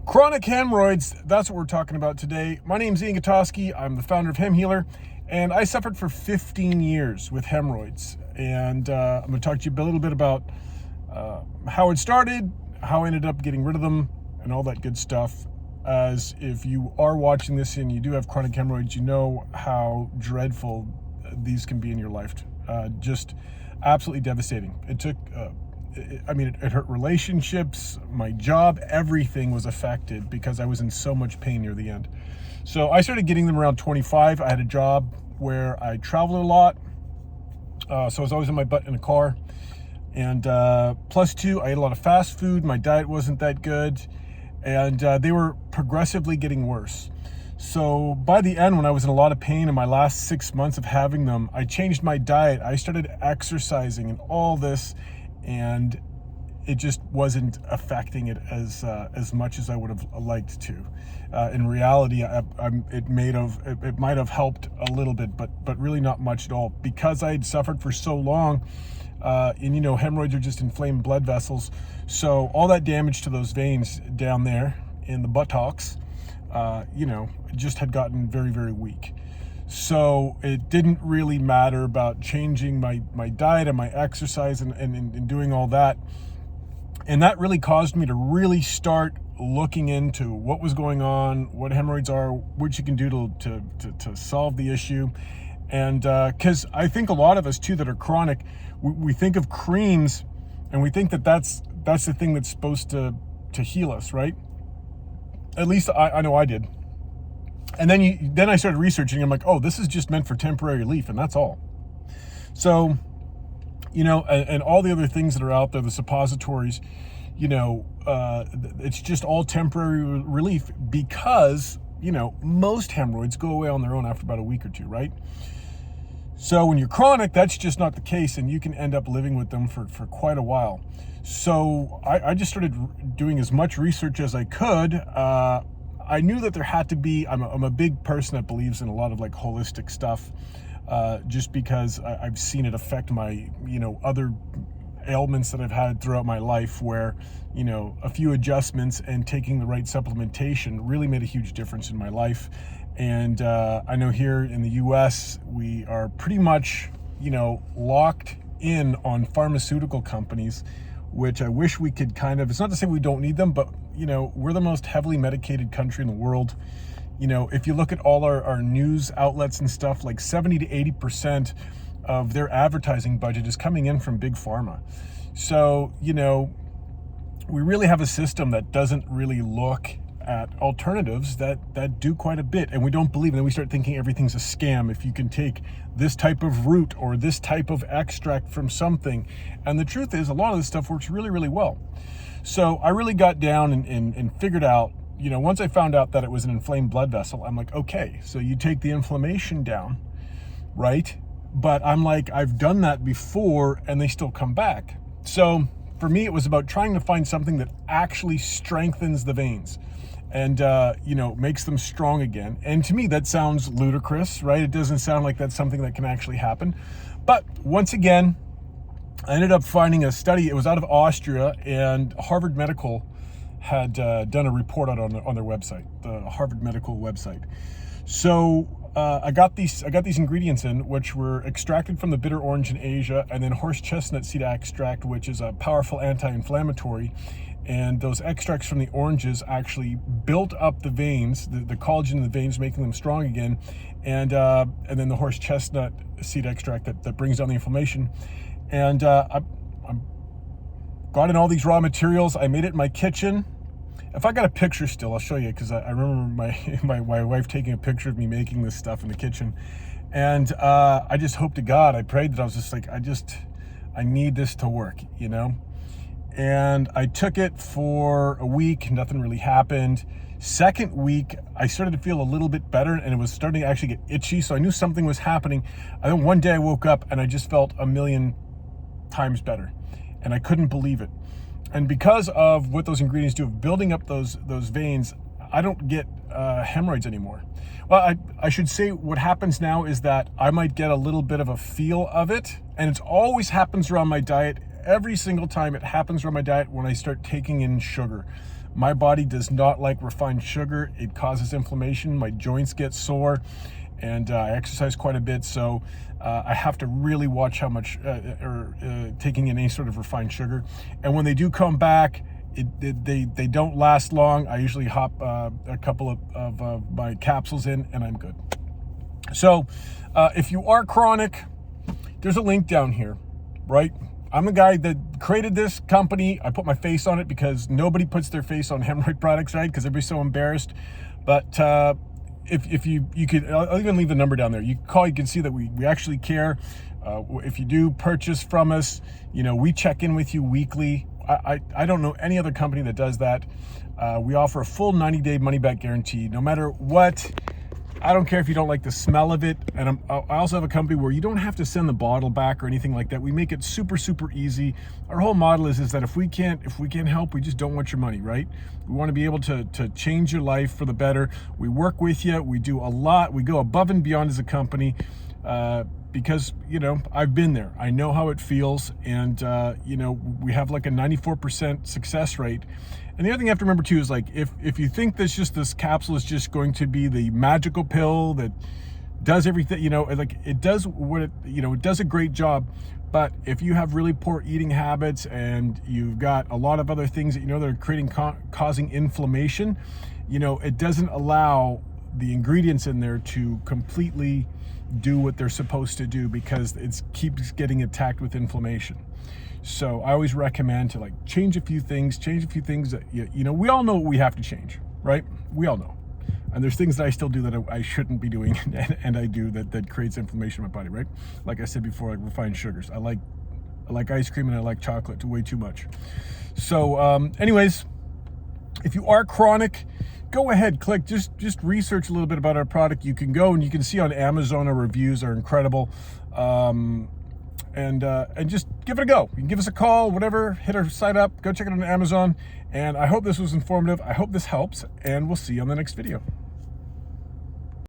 Chronic hemorrhoids, that's what we're talking about today. My name's Ian Gutowski. I'm the founder of Hem Healer, and I suffered for 15 years with hemorrhoids. And I'm going to talk to you a little bit about how it started, how I ended up getting rid of them, and all that good stuff. As if you are watching this and you do have chronic hemorrhoids, you know how dreadful these can be in your life. Just absolutely devastating. It took... it hurt relationships, my job, everything was affected because I was in so much pain near the end. So I started getting them around 25. I had a job where I traveled a lot. So I was always in my butt in a car. And plus two, I ate a lot of fast food. My diet wasn't that good. And they were progressively getting worse. So by the end, when I was in a lot of pain in my last 6 months of having them, I changed my diet. I started exercising and all this. And it just wasn't affecting it as much as I would have liked to. In reality, it might have helped a little bit, but really not much at all, because I had suffered for so long. And hemorrhoids are just inflamed blood vessels, so all that damage to those veins down there in the buttocks, just had gotten very, very weak. So it didn't really matter about changing my diet and my exercise and doing all that. And that really caused me to really start looking into what was going on, what hemorrhoids are, what you can do to solve the issue. And because I think a lot of us too that are chronic, we think of creams and we think that's the thing that's supposed to heal us, right? At least I know I did. And then I started researching. I'm like, oh, this is just meant for temporary relief, and that's all. So, and all the other things that are out there, the suppositories, it's just all temporary relief because, most hemorrhoids go away on their own after about a week or two, right? So when you're chronic, that's just not the case, and you can end up living with them for quite a while. So I just started doing as much research as I could. I knew that there had to be, I'm a big person that believes in a lot of like holistic stuff, just because I've seen it affect my, other ailments that I've had throughout my life where, a few adjustments and taking the right supplementation really made a huge difference in my life. And I know here in the US, we are pretty much, locked in on pharmaceutical companies, which I wish we could it's not to say we don't need them, but we're the most heavily medicated country in the world. If you look at all our news outlets and stuff, like 70 to 80% of their advertising budget is coming in from big pharma. So, we really have a system that doesn't really look at alternatives that do quite a bit, and we don't believe, and then we start thinking everything's a scam if you can take this type of root or this type of extract from something. And the truth is, a lot of this stuff works really, really well. So I really got down and figured out, once I found out that it was an inflamed blood vessel, I'm like, okay, so you take the inflammation down, right? But I'm like, I've done that before and they still come back. So for me, it was about trying to find something that actually strengthens the veins and, makes them strong again. And to me, that sounds ludicrous, right? It doesn't sound like that's something that can actually happen. But once again, I ended up finding a study. It was out of Austria, and Harvard Medical had done a report on their website, the Harvard Medical website. So I got these ingredients in, which were extracted from the bitter orange in Asia, and then horse chestnut seed extract, which is a powerful anti-inflammatory. And those extracts from the oranges actually built up the veins, the collagen in the veins, making them strong again. And then the horse chestnut seed extract that brings down the inflammation. And I got in all these raw materials. I made it in my kitchen. If I got a picture still, I'll show you, because I remember my wife taking a picture of me making this stuff in the kitchen. And I just hoped to God, I prayed that I was just like, I need this to work, And I took it for a week. Nothing really happened. Second week, I started to feel a little bit better, and it was starting to actually get itchy. So I knew something was happening. And then one day I woke up and I just felt a million times better, and I couldn't believe it. And because of what those ingredients do of building up those veins, I don't get hemorrhoids anymore. Well, I should say what happens now is that I might get a little bit of a feel of it, and it always happens around my diet. Every single time it happens around my diet when I start taking in sugar, My body does not like refined sugar. It causes inflammation. My joints get sore, and I exercise quite a bit, so I have to really watch how much taking in any sort of refined sugar. And when they do come back, they don't last long. I usually hop a couple of my capsules in, and I'm good. So if you are chronic, there's a link down here, right? I'm the guy that created this company. I put my face on it because nobody puts their face on hemorrhoid products, right? Because everybody's so embarrassed. But if you could, I'll even leave the number down there. You can call, you can see that we actually care. If you do purchase from us, we check in with you weekly. I don't know any other company that does that. We offer a full 90-day money-back guarantee, no matter what. I don't care if you don't like the smell of it. And I also have a company where you don't have to send the bottle back or anything like that. We make it super, super easy. Our whole model is that if we can't help, we just don't want your money, right? We want to be able to change your life for the better. We work with you. We do a lot. We go above and beyond as a company because, I've been there. I know how it feels. And, we have like a 94% success rate. And the other thing you have to remember too is, like, if you think this capsule is just going to be the magical pill that does everything, like it does what it does a great job. But if you have really poor eating habits and you've got a lot of other things that that are causing inflammation, it doesn't allow the ingredients in there to completely do what they're supposed to do because it keeps getting attacked with inflammation. So I always recommend to change a few things that, we all know what we have to change, right? We all know. And there's things that I still do that I shouldn't be doing, and I do that creates inflammation in my body, right? Like I said before, like refined sugars. I like ice cream and I like chocolate way too much. So anyways, if you are chronic, go ahead, click, just research a little bit about our product. You can go and you can see on Amazon our reviews are incredible. And just give it a go. You can give us a call, whatever, hit our site up, go check it out on Amazon. And I hope this was informative. I hope this helps, and we'll see you on the next video.